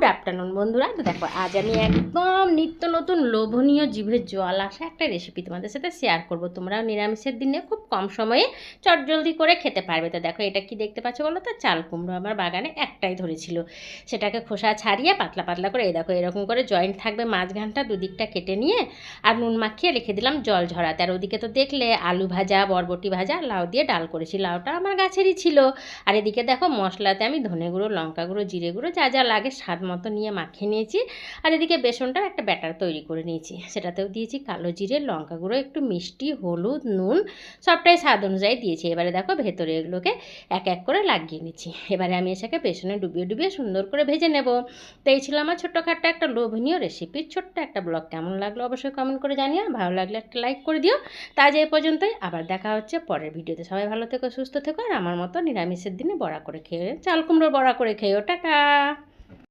Good afternoon বন্ধুরা। তো দেখো আজ আমি একদম নিত্য নতুন লোভনীয় জিভের জল আসা একটা রেসিপি তোমাদের সাথে শেয়ার করব। তোমরাও নিরামিষের দিনে খুব কম সময়ে চটজলদি করে খেতে পারবে। তো দেখো এটা কি দেখতে পাচ্ছ বলো তো, চাল কুমড়ো আমার বাগানে একটাই ধরেছিল। সেটাকে খোসা ছাড়িয়ে পাতলা পাতলা করে এই দেখো এরকম করে জয়েন্ট থাকবে মাঝখানটা, দুদিকটা কেটে নিয়ে আর নুন মাখিয়ে রেখে দিলাম জল ঝরাতে। আর ওদিকে তো দেখলে আলু ভাজা, বরবটি ভাজা, লাউ দিয়ে ডাল করেছি। লাউটা আমার গাছেরই ছিল। আর এদিকে দেখো মশলাতে আমি ধনে গুঁড়ো, লঙ্কা গুঁড়ো, জিরে গুঁড়ো যা যা লাগে স্বাদ মতো নিয়ে মাখিয়ে নিয়েছি। আর এদিকে বেসনটার একটা ব্যাটার তৈরি করে নিয়েছি, সেটাতেও দিয়েছি কালো জিরে, লঙ্কা গুঁড়ো, একটু মিষ্টি, হলুদ, নুন সবটাই স্বাদ অনুযায়ী দিয়েছি। এবারে দেখো ভেতরে এগুলোকে এক এক করে লাগিয়ে নিচ্ছি। এবারে আমি এটাকে বেসনে ডুবিয়ে ডুবিয়ে সুন্দর করে ভেজে নেব। তো এই ছিল আমার ছোট্টখাট্ট একটা লোভনীয় রেসিপির ছোট্ট একটা ব্লগ। কেমন লাগলো অবশ্যই কমেন্ট করে জানিও, ভালো লাগলে একটা লাইক করে দিও। তা আজ এই পর্যন্তই, আবার দেখা হচ্ছে পরের ভিডিওতে। সবাই ভালো থেকো, সুস্থ থেকো, আর আমার মতো নিরামিষের দিনে বড়া করে খেয়ে, চাল কুমড়োর বড়া করে খেয়েও। টাটা।